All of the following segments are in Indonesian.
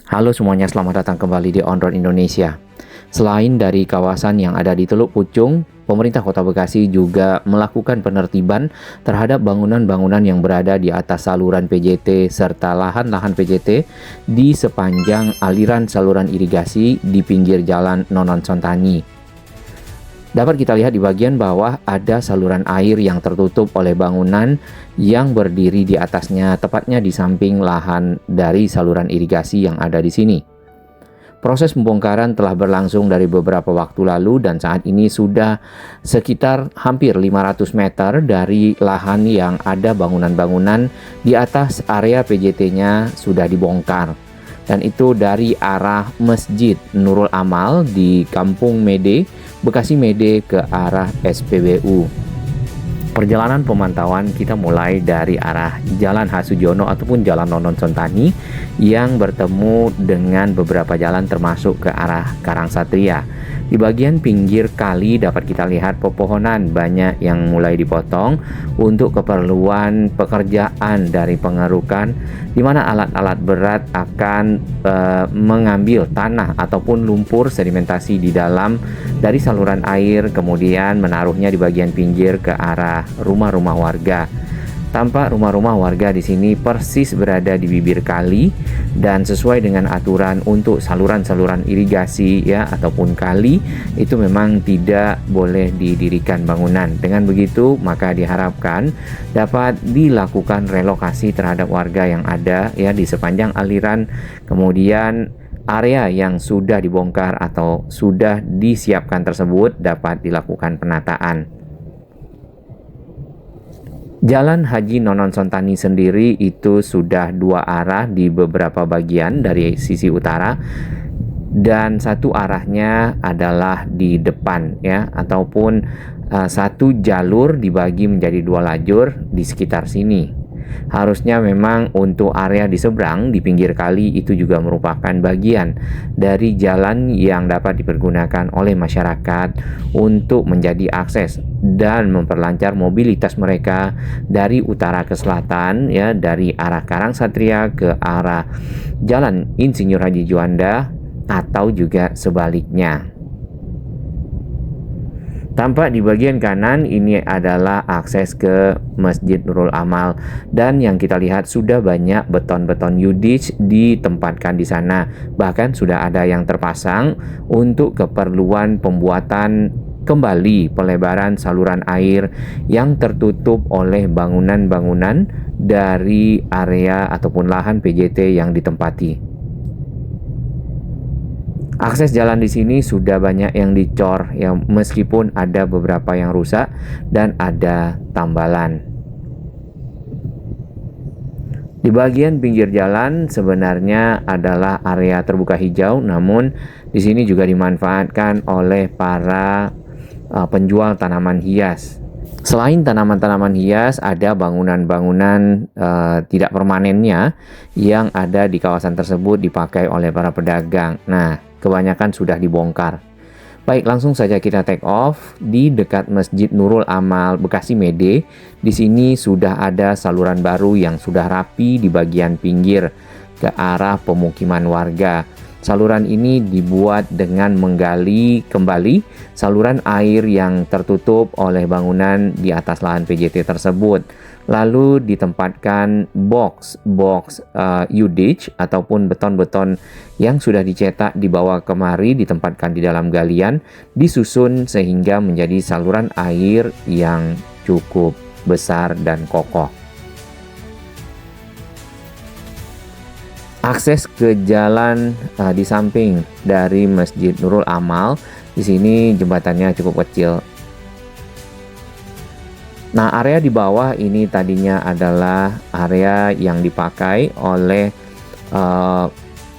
Halo semuanya, selamat datang kembali di On Road Indonesia. Selain dari kawasan yang ada di Teluk Pucung, pemerintah Kota Bekasi juga melakukan penertiban terhadap bangunan-bangunan yang berada di atas saluran PJT serta lahan-lahan PJT di sepanjang aliran saluran irigasi di pinggir jalan Nonon Sontani. Dapat kita lihat di bagian bawah ada saluran air yang tertutup oleh bangunan yang berdiri di atasnya, tepatnya di samping lahan dari saluran irigasi yang ada di sini. Proses pembongkaran telah berlangsung dari beberapa waktu lalu dan saat ini sudah sekitar hampir 500 meter dari lahan yang ada bangunan-bangunan di atas area PJT-nya sudah dibongkar. Dan itu dari arah Masjid Nurul Amal di Kampung Mede, Bekasi Mede ke arah SPBU. Perjalanan pemantauan kita mulai dari arah Jalan Hasujono ataupun Jalan Nonon Sontani yang bertemu dengan beberapa jalan termasuk ke arah Karangsatria. Di bagian pinggir kali dapat kita lihat pepohonan banyak yang mulai dipotong untuk keperluan pekerjaan dari pengerukan, di mana alat-alat berat akan mengambil tanah ataupun lumpur sedimentasi di dalam dari saluran air, kemudian menaruhnya di bagian pinggir ke arah rumah-rumah warga. Tampak rumah-rumah warga di sini persis berada di bibir kali dan sesuai dengan aturan untuk saluran-saluran irigasi ya ataupun kali itu memang tidak boleh didirikan bangunan. Dengan begitu maka diharapkan dapat dilakukan relokasi terhadap warga yang ada ya di sepanjang aliran, kemudian area yang sudah dibongkar atau sudah disiapkan tersebut dapat dilakukan penataan. Jalan Haji Nonon Sontani sendiri itu sudah dua arah di beberapa bagian dari sisi utara dan satu arahnya adalah di depan ya ataupun satu jalur dibagi menjadi dua lajur di sekitar sini. Harusnya memang untuk area di seberang di pinggir kali itu juga merupakan bagian dari jalan yang dapat dipergunakan oleh masyarakat untuk menjadi akses dan memperlancar mobilitas mereka dari utara ke selatan ya, dari arah Karangsatria ke arah Jalan Insinyur Haji Juanda atau juga sebaliknya. Tampak di bagian kanan ini adalah akses ke Masjid Nurul Amal dan yang kita lihat sudah banyak beton-beton U-ditch ditempatkan di sana. Bahkan sudah ada yang terpasang untuk keperluan pembuatan kembali pelebaran saluran air yang tertutup oleh bangunan-bangunan dari area ataupun lahan PJT yang ditempati. Akses jalan di sini sudah banyak yang dicor ya, meskipun ada beberapa yang rusak dan ada tambalan. Di bagian pinggir jalan sebenarnya adalah area terbuka hijau, namun di sini juga dimanfaatkan oleh para penjual tanaman hias. Selain tanaman-tanaman hias, ada bangunan-bangunan tidak permanennya yang ada di kawasan tersebut dipakai oleh para pedagang. Nah, kebanyakan sudah dibongkar. Baik, langsung saja kita take off di dekat Masjid Nurul Amal Bekasi Mede. Di sini sudah ada saluran baru yang sudah rapi di bagian pinggir ke arah pemukiman warga. Saluran ini dibuat dengan menggali kembali saluran air yang tertutup oleh bangunan di atas lahan PJT tersebut. Lalu ditempatkan box U-ditch ataupun beton-beton yang sudah dicetak dibawa kemari, ditempatkan di dalam galian, disusun sehingga menjadi saluran air yang cukup besar dan kokoh. Akses ke jalan di samping dari Masjid Nurul Amal, di sini jembatannya cukup kecil. Nah, area di bawah ini tadinya adalah area yang dipakai oleh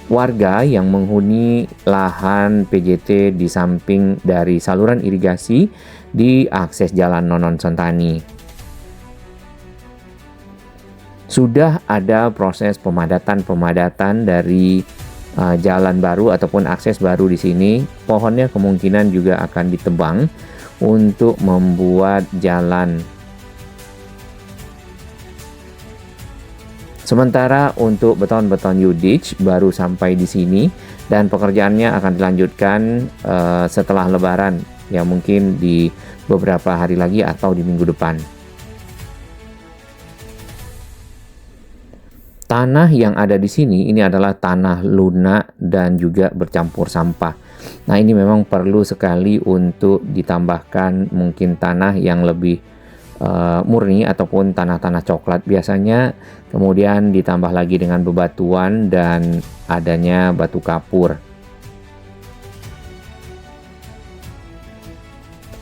warga yang menghuni lahan PJT di samping dari saluran irigasi di akses Jalan Nonon Sontani. Sudah ada proses pemadatan dari jalan baru ataupun akses baru di sini. Pohonnya kemungkinan juga akan ditebang untuk membuat jalan. Sementara untuk beton-beton U-Ditch baru sampai di sini dan pekerjaannya akan dilanjutkan setelah Lebaran, ya mungkin di beberapa hari lagi atau di minggu depan. Tanah yang ada di sini ini adalah tanah lunak dan juga bercampur sampah. Nah, ini memang perlu sekali untuk ditambahkan mungkin tanah yang lebih murni ataupun tanah-tanah coklat biasanya, kemudian ditambah lagi dengan bebatuan dan adanya batu kapur.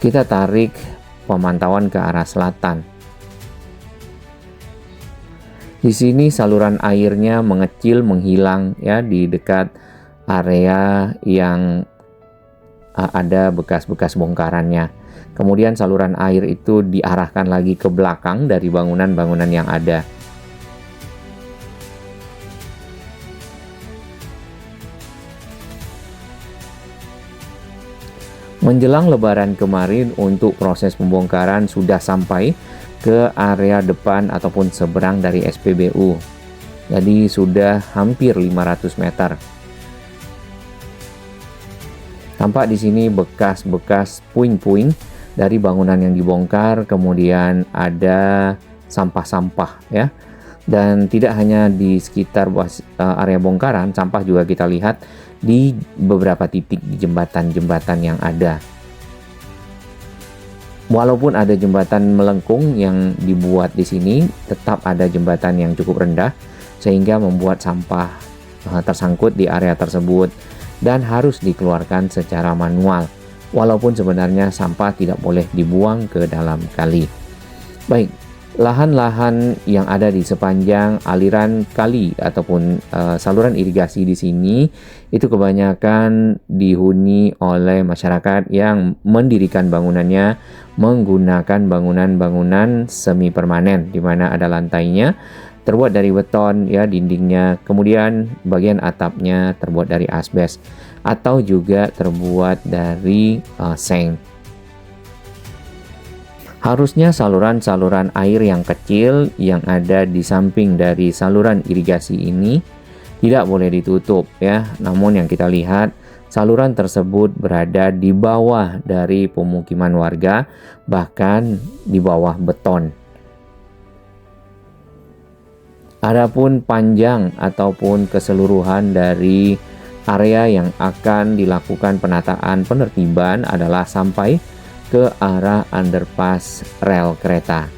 Kita tarik pemantauan ke arah selatan. Di sini saluran airnya mengecil, menghilang ya di dekat area yang ada bekas-bekas bongkarannya. Kemudian saluran air itu diarahkan lagi ke belakang dari bangunan-bangunan yang ada. Menjelang Lebaran kemarin untuk proses pembongkaran sudah sampai ke area depan ataupun seberang dari SPBU. Jadi sudah hampir 500 meter. Tampak di sini bekas-bekas puing-puing dari bangunan yang dibongkar, kemudian ada sampah-sampah ya. Dan tidak hanya di sekitar area bongkaran, sampah juga kita lihat di beberapa titik di jembatan-jembatan yang ada. Walaupun ada jembatan melengkung yang dibuat di sini, tetap ada jembatan yang cukup rendah sehingga membuat sampah tersangkut di area tersebut dan harus dikeluarkan secara manual. Walaupun sebenarnya sampah tidak boleh dibuang ke dalam kali. Baik, lahan-lahan yang ada di sepanjang aliran kali ataupun saluran irigasi di sini itu kebanyakan dihuni oleh masyarakat yang mendirikan bangunannya menggunakan bangunan-bangunan semi permanen di mana ada lantainya terbuat dari beton ya, dindingnya, kemudian bagian atapnya terbuat dari asbes atau juga terbuat dari seng. Harusnya saluran-saluran air yang kecil yang ada di samping dari saluran irigasi ini tidak boleh ditutup ya. Namun yang kita lihat saluran tersebut berada di bawah dari pemukiman warga, bahkan di bawah beton. Adapun panjang ataupun keseluruhan dari area yang akan dilakukan penataan penertiban adalah sampai ke arah underpass rel kereta.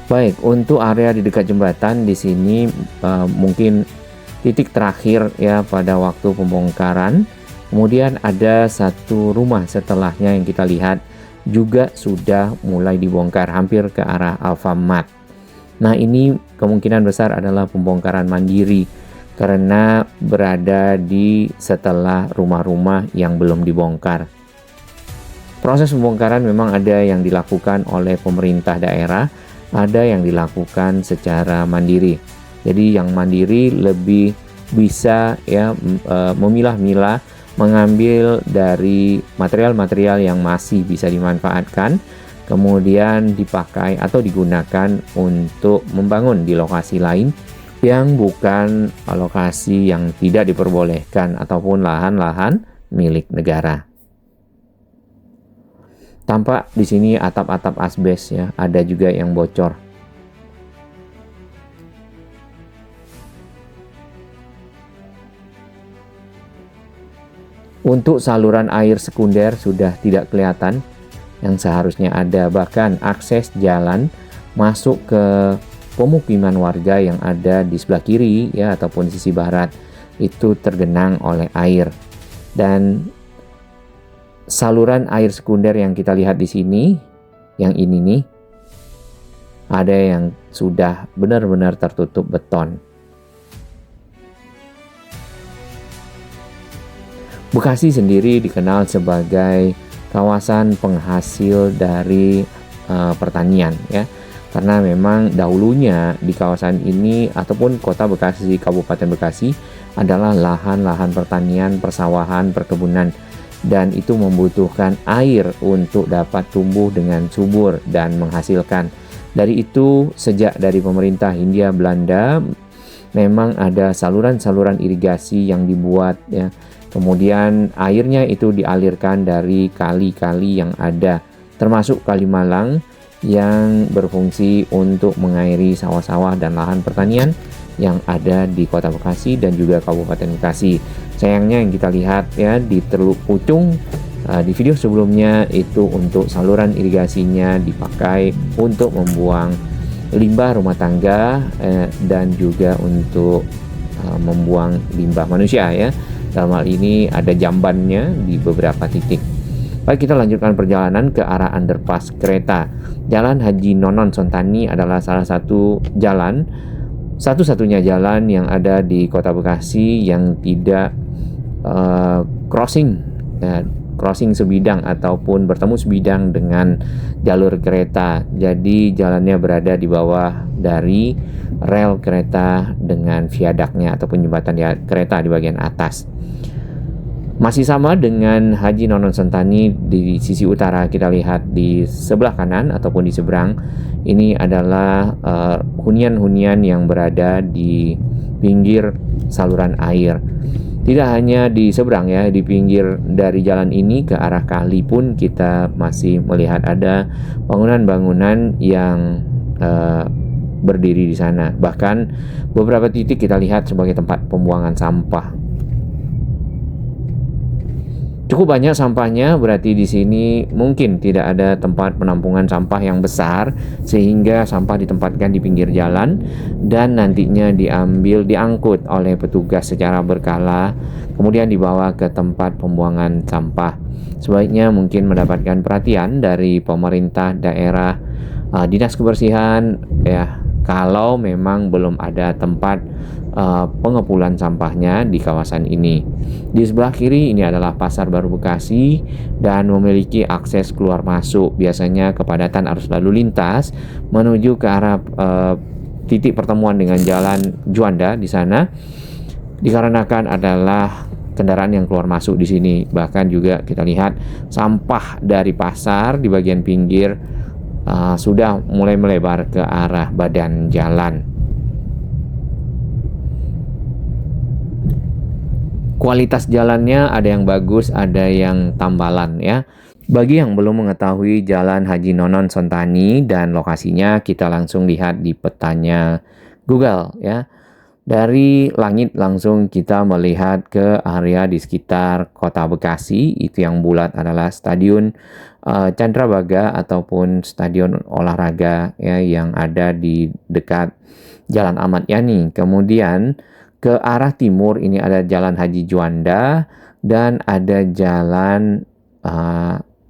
Baik, untuk area di dekat jembatan di sini mungkin titik terakhir ya pada waktu pembongkaran. Kemudian ada satu rumah setelahnya yang kita lihat juga sudah mulai dibongkar hampir ke arah Alfamart. Nah, ini kemungkinan besar adalah pembongkaran mandiri karena berada di setelah rumah-rumah yang belum dibongkar. Proses pembongkaran memang ada yang dilakukan oleh pemerintah daerah, ada yang dilakukan secara mandiri. Jadi yang mandiri lebih bisa ya memilah-milah, mengambil dari material-material yang masih bisa dimanfaatkan, kemudian dipakai atau digunakan untuk membangun di lokasi lain yang bukan lokasi yang tidak diperbolehkan ataupun lahan-lahan milik negara. Tampak di sini atap-atap asbes ya, ada juga yang bocor. Untuk saluran air sekunder sudah tidak kelihatan yang seharusnya ada, bahkan akses jalan masuk ke pemukiman warga yang ada di sebelah kiri ya ataupun sisi barat itu tergenang oleh air. Dan saluran air sekunder yang kita lihat di sini, yang ini nih, ada yang sudah benar-benar tertutup beton. Bekasi sendiri dikenal sebagai kawasan penghasil dari pertanian ya. Karena memang dahulunya di kawasan ini ataupun kota Bekasi, Kabupaten Bekasi adalah lahan-lahan pertanian, persawahan, perkebunan, dan itu membutuhkan air untuk dapat tumbuh dengan subur dan menghasilkan. Dari itu, sejak dari pemerintah Hindia Belanda memang ada saluran-saluran irigasi yang dibuat ya. Kemudian airnya itu dialirkan dari kali-kali yang ada, termasuk Kali Malang yang berfungsi untuk mengairi sawah-sawah dan lahan pertanian yang ada di Kota Bekasi dan juga Kabupaten Bekasi. Sayangnya yang kita lihat ya di Teluk Pucung di video sebelumnya itu untuk saluran irigasinya dipakai untuk membuang limbah rumah tangga dan juga untuk membuang limbah manusia ya. Dalam hal ini ada jambannya di beberapa titik. Baik, kita lanjutkan perjalanan ke arah underpass kereta. Jalan Haji Nonon Sontani adalah salah satu jalan, satu-satunya jalan yang ada di Kota Bekasi yang tidak crossing sebidang ataupun bertemu sebidang dengan jalur kereta. Jadi jalannya berada di bawah dari rel kereta dengan viaduknya ataupun jembatan kereta di bagian atas. Masih sama dengan Haji Nonon Sontani di sisi utara, kita lihat di sebelah kanan ataupun di seberang ini adalah hunian-hunian yang berada di pinggir saluran air. Tidak hanya di seberang ya, di pinggir dari jalan ini ke arah kali pun kita masih melihat ada bangunan-bangunan yang berdiri di sana. Bahkan beberapa titik kita lihat sebagai tempat pembuangan sampah. Cukup banyak sampahnya, berarti di sini mungkin tidak ada tempat penampungan sampah yang besar sehingga sampah ditempatkan di pinggir jalan dan nantinya diangkut oleh petugas secara berkala kemudian dibawa ke tempat pembuangan sampah. Sebaiknya mungkin mendapatkan perhatian dari pemerintah daerah, dinas kebersihan ya, kalau memang belum ada tempat pengepulauan sampahnya di kawasan ini. Di sebelah kiri ini adalah Pasar Baru Bekasi dan memiliki akses keluar masuk. Biasanya kepadatan arus lalu lintas menuju ke arah titik pertemuan dengan Jalan Juanda di sana dikarenakan adalah kendaraan yang keluar masuk di sini. Bahkan juga kita lihat sampah dari pasar di bagian pinggir sudah mulai melebar ke arah badan jalan. Kualitas jalannya ada yang bagus, ada yang tambalan ya. Bagi yang belum mengetahui Jalan Haji Nonon Sontani dan lokasinya, kita langsung lihat di petanya Google ya. Dari langit langsung kita melihat ke area di sekitar Kota Bekasi. Itu yang bulat adalah Stadion Candrabaga ataupun stadion olahraga ya yang ada di dekat Jalan Ahmad Yani. Kemudian ke arah timur ini ada Jalan Haji Juanda dan ada Jalan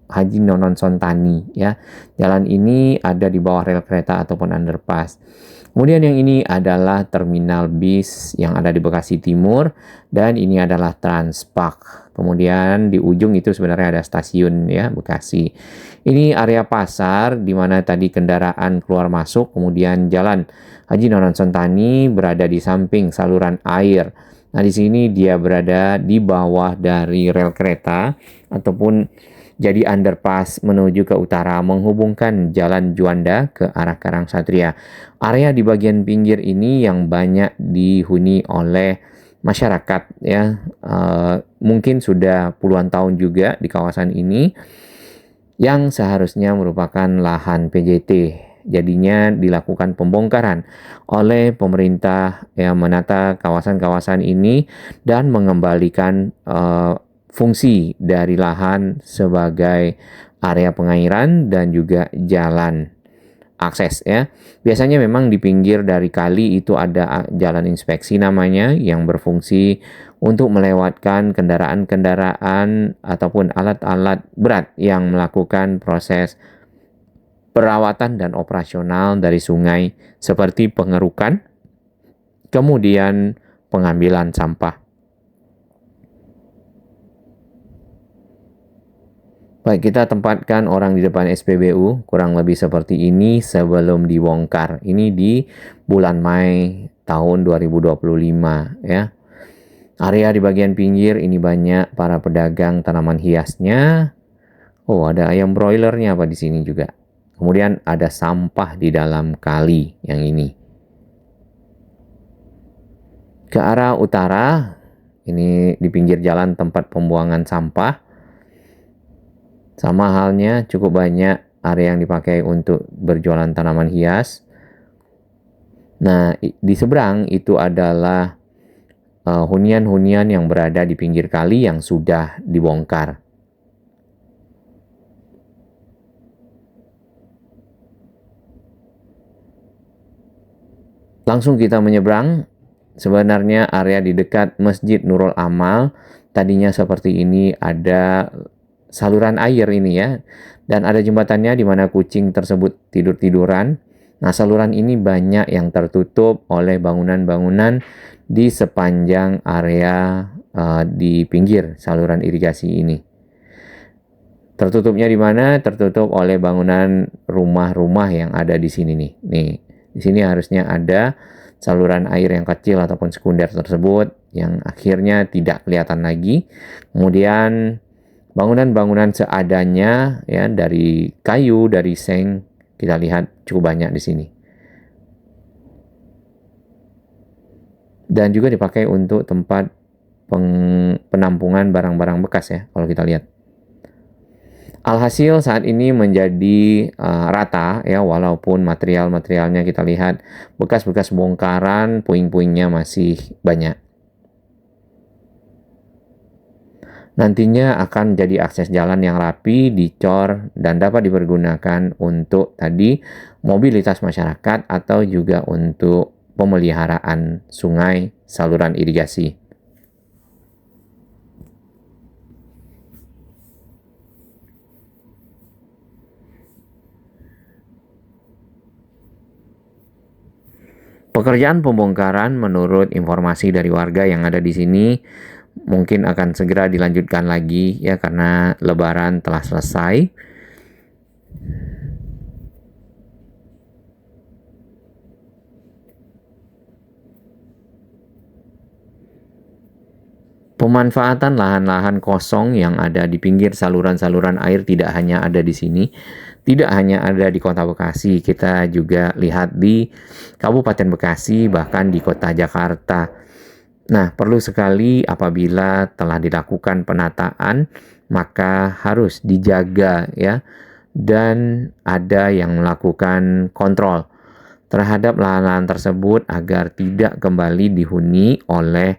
Haji Nonon Sontani ya. Jalan ini ada di bawah rel kereta ataupun underpass. Kemudian yang ini adalah terminal bis yang ada di Bekasi Timur dan ini adalah Transpark. Kemudian di ujung itu sebenarnya ada stasiun ya Bekasi. Ini area pasar di mana tadi kendaraan keluar masuk, kemudian Jalan Haji Nonon Sontani berada di samping saluran air. Nah, di sini dia berada di bawah dari rel kereta ataupun jadi underpass menuju ke utara menghubungkan Jalan Juanda ke arah Karangsatria. Area di bagian pinggir ini yang banyak dihuni oleh masyarakat ya. Mungkin sudah puluhan tahun juga di kawasan ini yang seharusnya merupakan lahan PJT. Jadinya dilakukan pembongkaran oleh pemerintah yang menata kawasan-kawasan ini dan mengembalikan fungsi dari lahan sebagai area pengairan dan juga jalan akses ya. Biasanya memang di pinggir dari kali itu ada jalan inspeksi namanya yang berfungsi untuk melewatkan kendaraan-kendaraan ataupun alat-alat berat yang melakukan proses perawatan dan operasional dari sungai seperti pengerukan, kemudian pengambilan sampah. Baik, kita tempatkan orang di depan SPBU kurang lebih seperti ini sebelum dibongkar. Ini di bulan Mei tahun 2025 ya. Area di bagian pinggir ini banyak para pedagang tanaman hiasnya. Oh, ada ayam broilernya apa di sini juga. Kemudian ada sampah di dalam kali yang ini. Ke arah utara, ini di pinggir jalan tempat pembuangan sampah. Sama halnya cukup banyak area yang dipakai untuk berjualan tanaman hias. Nah, di seberang itu adalah hunian-hunian yang berada di pinggir kali yang sudah dibongkar. Langsung kita menyeberang, sebenarnya area di dekat Masjid Nurul Amal, tadinya seperti ini, ada saluran air ini ya, dan ada jembatannya di mana kucing tersebut tidur-tiduran. Nah, saluran ini banyak yang tertutup oleh bangunan-bangunan di sepanjang area di pinggir saluran irigasi ini. Tertutupnya di mana? Tertutup oleh bangunan rumah-rumah yang ada di sini nih. Nih, di sini harusnya ada saluran air yang kecil ataupun sekunder tersebut yang akhirnya tidak kelihatan lagi. Kemudian bangunan-bangunan seadanya ya, dari kayu, dari seng, kita lihat cukup banyak di sini. Dan juga dipakai untuk tempat penampungan barang-barang bekas ya, kalau kita lihat. Alhasil saat ini menjadi rata ya, walaupun material-materialnya kita lihat bekas-bekas bongkaran, puing-puingnya masih banyak. Nantinya akan jadi akses jalan yang rapi, dicor, dan dapat dipergunakan untuk tadi mobilitas masyarakat atau juga untuk pemeliharaan sungai, saluran irigasi. Pekerjaan pembongkaran menurut informasi dari warga yang ada di sini mungkin akan segera dilanjutkan lagi ya, karena Lebaran telah selesai. Pemanfaatan lahan-lahan kosong yang ada di pinggir saluran-saluran air tidak hanya ada di sini, tidak hanya ada di Kota Bekasi, kita juga lihat di Kabupaten Bekasi, bahkan di Kota Jakarta. Nah, perlu sekali apabila telah dilakukan penataan, maka harus dijaga ya, dan ada yang melakukan kontrol terhadap lahan-lahan tersebut agar tidak kembali dihuni oleh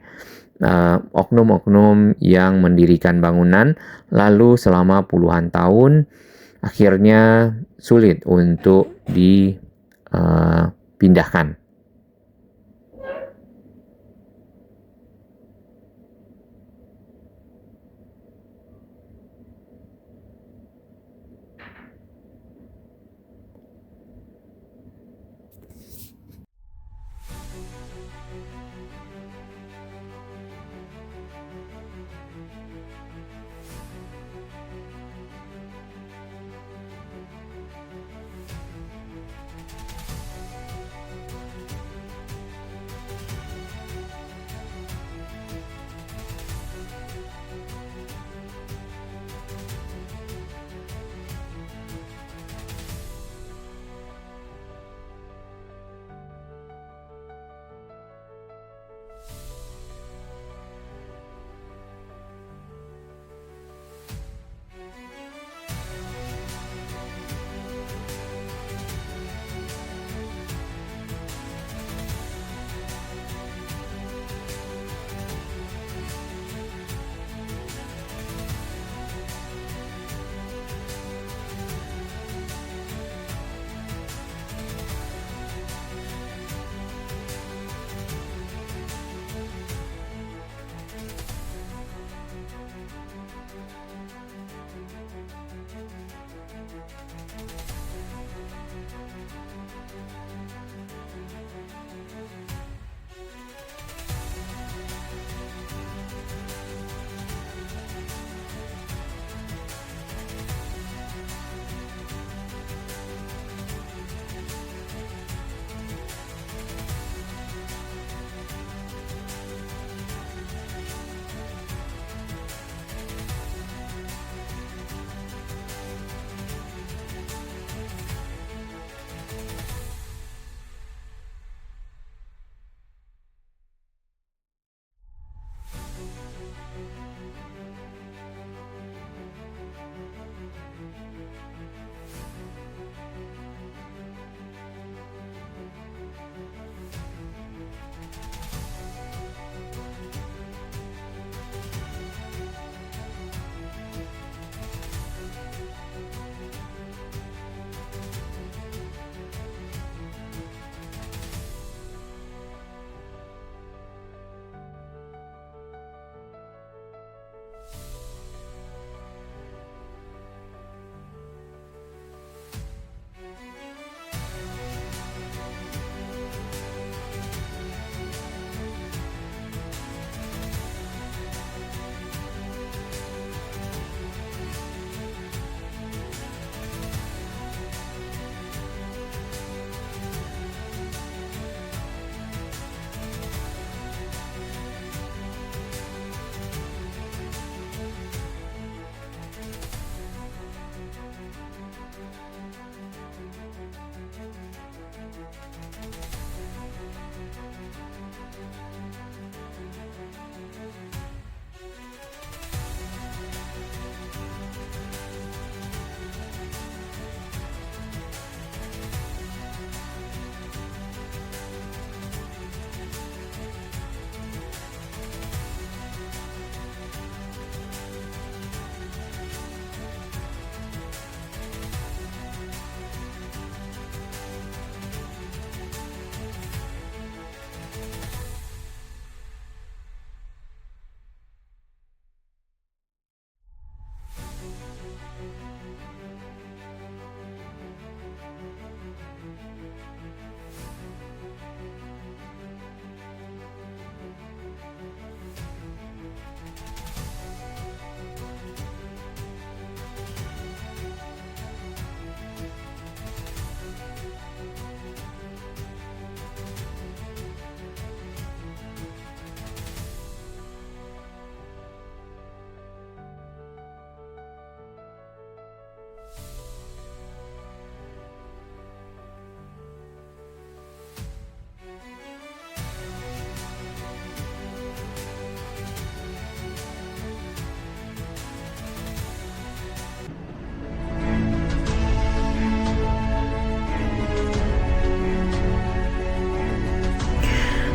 oknum-oknum yang mendirikan bangunan lalu selama puluhan tahun akhirnya sulit untuk dipindahkan.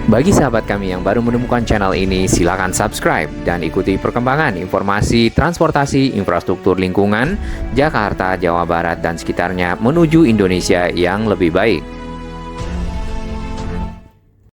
Bagi sahabat kami yang baru menemukan channel ini, silakan subscribe dan ikuti perkembangan informasi transportasi infrastruktur lingkungan Jakarta, Jawa Barat, dan sekitarnya menuju Indonesia yang lebih baik.